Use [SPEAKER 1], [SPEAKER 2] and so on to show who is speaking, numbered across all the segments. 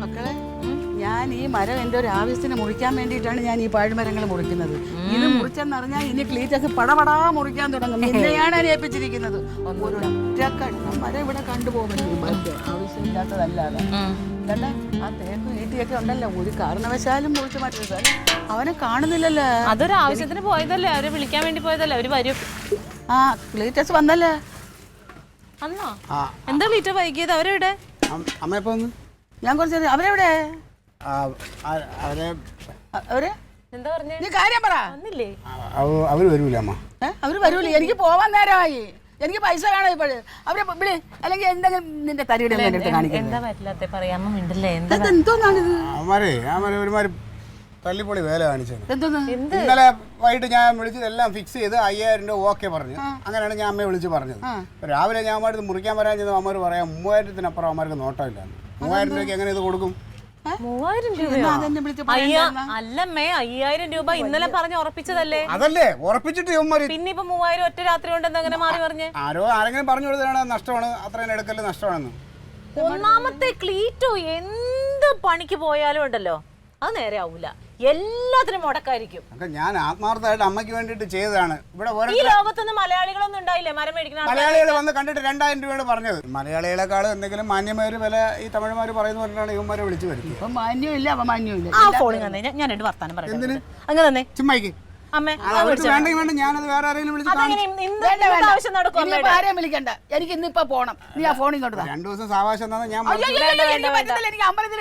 [SPEAKER 1] മക്കളെ ഞാൻ ഈ മരം എൻ്റെ ഒരു ആവശ്യത്തിന് മുറിക്കാൻ വേണ്ടിയിട്ടാണ് ഞാൻ ഈ പാഴ്മരങ്ങൾ മുറിക്കുന്നത്. ഇത് മുറിച്ചെന്നറിഞ്ഞാൽ ഇനി ക്ലീറ്റൊക്കെ പടപടാ മുറിക്കാൻ തുടങ്ങും. എന്നെയാണ് ഏൽപ്പിച്ചിരിക്കുന്നത്. ഒരൊറ്റക്കണ്ണം മരം ഇവിടെ കണ്ടുപോകുന്നു. ആവശ്യമില്ലാത്തതല്ലാതെ അല്ല ആ തേക്കും ഈട്ടിയൊക്കെ ഉണ്ടല്ലോ, ഒരു കാരണവശാലും മുറിച്ച് മാറ്റരുത്. അവനെ കാണുന്നില്ലല്ലോ.
[SPEAKER 2] അതൊരു ആവശ്യത്തിന് പോയതല്ലേ, അവരെ വിളിക്കാൻ വേണ്ടി പോയതല്ലേ. അവര് വരും.
[SPEAKER 1] ആ ക്ലീറ്റസ് വന്നല്ലേ?
[SPEAKER 2] അന്നോ? എന്താ ക്ലീറ്റ വൈകിയത്? അവരെവിടെ?
[SPEAKER 1] ഞാൻ കുറച്ച് അവരെവിടെ?
[SPEAKER 3] അവര്
[SPEAKER 2] എന്താ പറഞ്ഞേ?
[SPEAKER 1] നീ കാര്യം പറ.
[SPEAKER 2] വന്നില്ലേ?
[SPEAKER 3] അവര് വരൂല അമ്മ.
[SPEAKER 1] അവര് വരൂലേ? എനിക്ക് പോവാൻ നേരമായി. എനിക്ക് പൈസ കാണാം ഇപ്പോഴ്. അവരെ വിളി, അല്ലെങ്കിൽ എന്തെങ്കിലും നിന്റെ തരിയുടെ
[SPEAKER 2] എന്താ പറ്റില്ലാത്ത പറയാമോ? മിണ്ടല്ലേ?
[SPEAKER 1] എന്തോന്നാണിത്?
[SPEAKER 3] അവന്മാരെ ഒരുമാതിരി തല്ലിപ്പൊളി വേല കാണിച്ചത്.
[SPEAKER 1] എന്തോന്ന്?
[SPEAKER 3] ഇന്നലെ വൈകിട്ട് ഞാൻ വിളിച്ചത് എല്ലാം ഫിക്സ് ചെയ്ത് 5000 രൂപ ഓക്കെ പറഞ്ഞു. അങ്ങനെയാണ് ഞാൻ അമ്മയെ വിളിച്ച് പറഞ്ഞത്. രാവിലെ ഞാൻ അമ്മ മുറിക്കാൻ വരാൻ ചെയ്ത് അമ്മ പറയാം 3000-ത്തിനപ്പുറം അമ്മമാർക്ക് നോട്ടമില്ല. 3000 രൂപയ്ക്ക് എങ്ങനെ ഇത് കൊടുക്കും?
[SPEAKER 2] 3000 രൂപയോ? അല്ലമ്മേ, 5000 രൂപ ഇന്നലെ പറഞ്ഞ് ഉറപ്പിച്ചതല്ലേ?
[SPEAKER 3] അതല്ലേ ഉറപ്പിച്ചിട്ട്
[SPEAKER 2] പിന്നെ ഇപ്പൊ 3000 ഒറ്റ രാത്രി കൊണ്ട് അങ്ങനെ മാറി പറഞ്ഞേ?
[SPEAKER 3] ആരെങ്കിലും പറഞ്ഞു കൊടുത്തതാണ് നഷ്ടമാണ്, അത്രയും എടുക്കല് നഷ്ടമാണെന്ന്.
[SPEAKER 2] ഒന്നാമത്തെ ക്ലീറ്റോ എന്ത് പണിക്ക് പോയാലും ഉണ്ടല്ലോ അത് നേരെ ആവൂല, എല്ലാത്തിനും മുടക്കായിരിക്കും.
[SPEAKER 3] ഞാൻ ആത്മാർത്ഥമായിട്ട് അമ്മയ്ക്ക് വേണ്ടിട്ട് ചെയ്തതാണ്. ഇവിടെ
[SPEAKER 2] ഈ ലോകത്തൊന്നും മലയാളികളൊന്നും ഉണ്ടായില്ലേ മരം മേടിക്കുന്ന?
[SPEAKER 3] മലയാളികൾ വന്ന് കണ്ടിട്ട് 2000 രൂപയാണ് പറഞ്ഞത്. മലയാളികളെക്കാൾ എന്തെങ്കിലും മാന്യമായൊരു വില ഈ തമിഴന്മാർ പറയുന്ന പറഞ്ഞാണ് ഇവന്മാരെ വിളിച്ചു വരുന്നത്.
[SPEAKER 1] ഇപ്പൊ മാന്യമില്ല, അപമാന്യമില്ല.
[SPEAKER 2] ആ ഫോണിൽ തന്നെ ഞാൻ രണ്ട് വർത്താനം പറയാം. അങ്ങനെ തന്നെ
[SPEAKER 3] ചുമ്മായിക്ക് വേണ്ടെങ്കിൽ ഞാനത് വേറെ ആരെങ്കിലും
[SPEAKER 1] ആരെയും വിളിക്കണ്ട. എനിക്ക് ഇന്നിപ്പോ പോണം. നീ ആ ഫോണിൽ കൊണ്ട്
[SPEAKER 3] 2 ദിവസം സാവകാശം തന്നെ ഞാൻ
[SPEAKER 1] എനിക്ക് അമ്പലത്തിൽ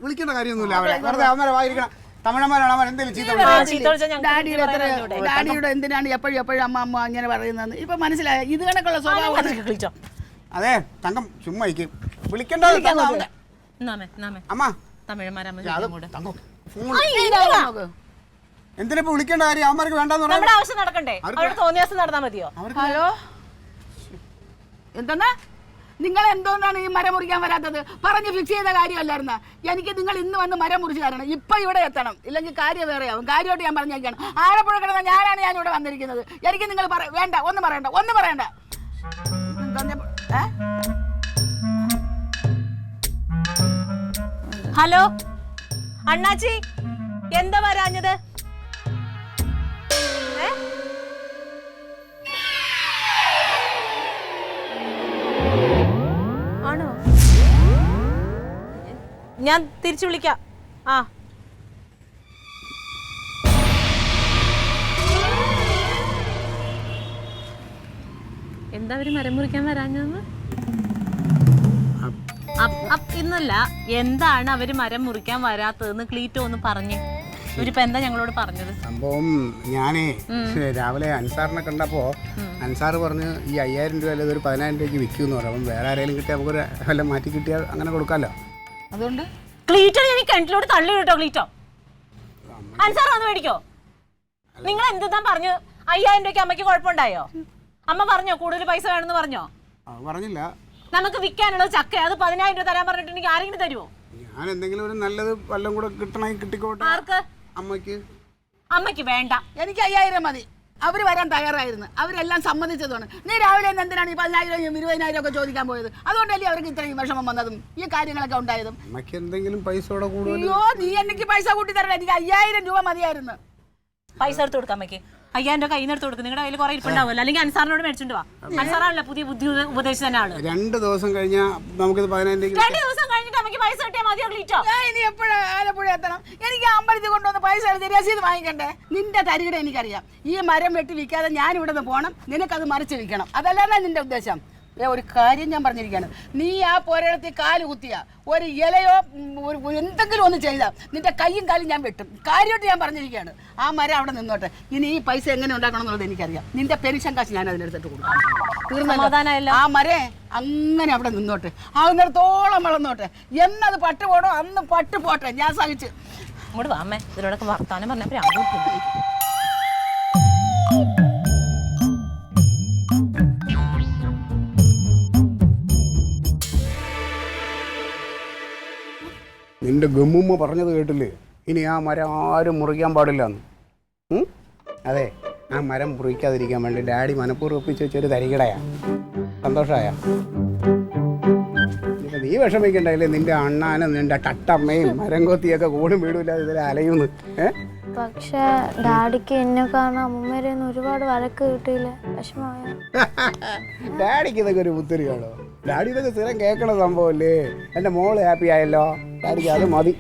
[SPEAKER 3] വിളിക്കേണ്ട കാര്യമൊന്നുമില്ല. അവരെ വെറുതെ അവന്മാരെ വായിരിക്കണം. തമിഴന്മാരാണ് അവർ എന്തെങ്കിലും
[SPEAKER 1] ഡാഡിയുടെ എന്തിനാണ് എപ്പോഴും എപ്പോഴും അമ്മ അമ്മ അങ്ങനെ പറയുന്നത്? ഇപ്പൊ മനസ്സിലായ ഇത് കണക്കുള്ള സ്വഭാവം.
[SPEAKER 3] അതെ തങ്കം ചുമ്മായിക്ക് വിളിക്കേണ്ട അമ്മ. എന്തിനാ വിളിക്കേണ്ട കാര്യം? അവന്മാർക്ക് വേണ്ടെന്ന്
[SPEAKER 2] ആവശ്യം നടക്കണ്ടേ? അവരുടെ തോന്നിയാസം നടന്നാ മതിയോ?
[SPEAKER 1] ഹലോ, എന്താ നിങ്ങൾ എന്തോന്നാണ് ഈ മരം മുറിക്കാൻ വരാത്തത്? പറഞ്ഞ് ഫിക്സ് ചെയ്ത കാര്യമല്ലായിരുന്ന? എനിക്ക് നിങ്ങൾ ഇന്ന് വന്ന് മരം മുറിച്ച് തരണം. ഇപ്പൊ ഇവിടെ എത്തണം, ഇല്ലെങ്കിൽ കാര്യം വേറെയാവും. കാര്യമായിട്ട് ഞാൻ പറഞ്ഞേക്കാണ്. ആലപ്പുഴ കിടന്ന ഞാൻ ഇവിടെ വന്നിരിക്കുന്നത്. എനിക്ക് നിങ്ങൾ വേണ്ട, ഒന്നും പറയണ്ട.
[SPEAKER 2] ഹലോ അണ്ണാച്ചി, എന്താ വരാഞ്ഞത്? ആണോ? ഞാൻ തിരിച്ചു വിളിക്കാം. ആ എന്താ അവര് മരം മുറിക്കാൻ വരാഞ്ഞെന്ന്? ഇന്നല്ല, എന്താണ് അവര് മരം മുറിക്കാൻ വരാത്തതെന്ന് ക്ലീറ്റോ ഒന്ന് പറഞ്ഞേ. ഇവരിപ്പോ എന്താ ഞങ്ങളോട് പറഞ്ഞത്?
[SPEAKER 3] സംഭവം ഞാനേ രാവിലെ അൻസാറിനെ കണ്ടപ്പോ അൻസാർ പറഞ്ഞ് ഈ 5000 രൂപ അല്ലെങ്കിൽ ഒരു 10000 രൂപയ്ക്ക് വിൽക്കുമെന്ന് പറഞ്ഞു. അപ്പം വേറെ ആരെങ്കിലും കിട്ടിയാൽ നമുക്കൊരു വല്ല മാറ്റി കിട്ടിയാൽ അങ്ങനെ കൊടുക്കാമല്ലോ.
[SPEAKER 1] അതുകൊണ്ട്
[SPEAKER 2] ക്ലീറ്റോ ഞാൻ കിണറ്റിലോട് തള്ളി കേട്ടോ. ക്ലീറ്റോ അൻസാർ വന്ന് മേടിക്കോ? നിങ്ങൾ എന്തുതാ പറഞ്ഞു? 5000 രൂപയ്ക്ക് അമ്മയ്ക്ക് കുഴപ്പമുണ്ടായോ? അമ്മ പറഞ്ഞോ കൂടുതൽ പൈസ വേണമെന്ന് പറഞ്ഞോ?
[SPEAKER 3] പറഞ്ഞില്ല.
[SPEAKER 2] നമുക്ക് വിൽക്കാനുള്ളത് ചക്ക, അത് 10000 രൂപ തരാൻ പറഞ്ഞിട്ടുണ്ടെങ്കിൽ ആരെങ്കിലും തരുമോ?
[SPEAKER 3] ഞാൻ എന്തെങ്കിലും ഒരു നല്ലത് വല്ലതും കൂടെ കിട്ടണമെങ്കിൽ കിട്ടിക്കോട്ടെ.
[SPEAKER 2] ആർക്ക്? അമ്മയ്ക്ക് വേണ്ട.
[SPEAKER 1] എനിക്ക് 5000 മതി. അവര് വരാൻ തയ്യാറായിരുന്നു. അവരെല്ലാം സമ്മതിച്ചതാണ്. നീ രാവിലെ എന്തിനാണ് ഈ 10000 20,000 ഒക്കെ ചോദിക്കാൻ പോയത്? അതുകൊണ്ടല്ലേ അവർക്ക് ഇത്രയും വിഷമം വന്നതും ഈ കാര്യങ്ങളൊക്കെ ഉണ്ടായതും.
[SPEAKER 3] എന്തെങ്കിലും പൈസ
[SPEAKER 1] അയ്യോ, നീ എനിക്ക് പൈസ കൂട്ടി തരണം. എനിക്ക് 5000 രൂപ മതിയായിരുന്നു.
[SPEAKER 2] പൈസ എടുത്ത് കൊടുക്കാം അമ്മയ്ക്ക്. 5000 രൂപ കയ്യിൽ നിന്ന് എടുത്ത് കൊടുക്കും. നിങ്ങളുടെ കയ്യിൽ കുറെ ഇരിപ്പുണ്ടാവില്ല. അല്ലെങ്കിൽ അൻസാറിനോട് മേടിച്ചിട്ട് വാ. അൻസാറാണല്ലോ പുതിയ ബുദ്ധി ഉപദേശിച്ച ആള്.
[SPEAKER 3] 2 ദിവസം കഴിഞ്ഞാൽ നമുക്ക് 10000
[SPEAKER 2] 2 ദിവസം കഴിഞ്ഞിട്ട് അമ്മയ്ക്ക് പൈസ കിട്ടിയാൽ മതിയോ ക്ലീറ്റോ?
[SPEAKER 1] ഞാൻ ഇനി എപ്പോഴും ആലപ്പുഴ എത്തണം? എനിക്ക് അമ്പലത്തിൽ കൊണ്ടുവന്ന് പൈസ എടുത്ത് രസീത് വാങ്ങിക്കണ്ടേ? നിന്റെ തരികിട എനിക്കറിയാം. ഈ മരം വെട്ടി വിൽക്കാതെ ഞാൻ ഇവിടെ നിന്ന് പോകണം, നിനക്കത് മറിച്ച് വിൽക്കണം. അതല്ലാതെ നിന്റെ ഉദ്ദേശം? ഒരു കാര്യം ഞാൻ പറഞ്ഞിരിക്കുകയാണ്. നീ ആ പോരാടത്തിൽ കാല് കുത്തിയ ഒരു ഇലയോ എന്തെങ്കിലും ഒന്ന് ചെയ്താൽ നിന്റെ കൈയും കാലും ഞാൻ വെട്ടും. കാര്യമായിട്ട് ഞാൻ പറഞ്ഞിരിക്കുകയാണ്. ആ മരം അവിടെ നിന്നോട്ടെ. ഇനി ഈ പൈസ എങ്ങനെ ഉണ്ടാക്കണം എന്നുള്ളത് എനിക്കറിയാം. നിന്റെ പെൻഷൻ കാശ് ഞാൻ അതിനെടുത്തിട്ട് കൊടുക്കാം. തീർന്നല്ലോ. ആ മരേ അങ്ങനെ അവിടെ നിന്നോട്ടെ, ആകുന്നിടത്തോളം വളർന്നോട്ടെ. എന്നത് പട്ട് പോടോ അന്ന് പട്ട് പോട്ടെ, ഞാൻ സഹിച്ച്.
[SPEAKER 2] അങ്ങോട്ട് വാ അമ്മേ, ഇതിലൂടെ വർത്താനം പറഞ്ഞപ്പോൾ
[SPEAKER 3] നിന്റെ ഗമ്മുമ്മ പറഞ്ഞത് കേട്ടില്ലേ? ഇനി ആ മരം ആരും മുറിക്കാൻ പാടില്ലെന്ന്. അതെ, ആ മരം മുറിക്കാതിരിക്കാൻ വേണ്ടി ഡാഡി മനഃപൂർവ്വം ഒപ്പിച്ച് വെച്ചൊരു തരികിടയാ. സന്തോഷമായ? വിഷമിക്കണ്ടല്ലേ, നിന്റെ അണ്ണാനും നിന്റെ ടട്ടമ്മയും മരം കൊത്തിയൊക്കെ കൂടും വീടുമില്ലാതെ ഇതിൽ അലയുന്നു.
[SPEAKER 4] പക്ഷെ ഡാഡിക്ക് എന്നെ കാണാൻ അമ്മൂമ്മേരെ ഒരുപാട് വഴക്ക് കിട്ടിയില്ല, വിഷമമായ.
[SPEAKER 3] ഡാഡിക്ക് ഇതൊക്കെ ഒരു പുത്തിരിയാണോ? ഡാഡി ഇതൊക്കെ സ്ഥിരം കേൾക്കണ സംഭവമല്ലേ. എൻ്റെ മോള് ഹാപ്പി ആയല്ലോ, ഡാഡിക്ക് അത് മതി.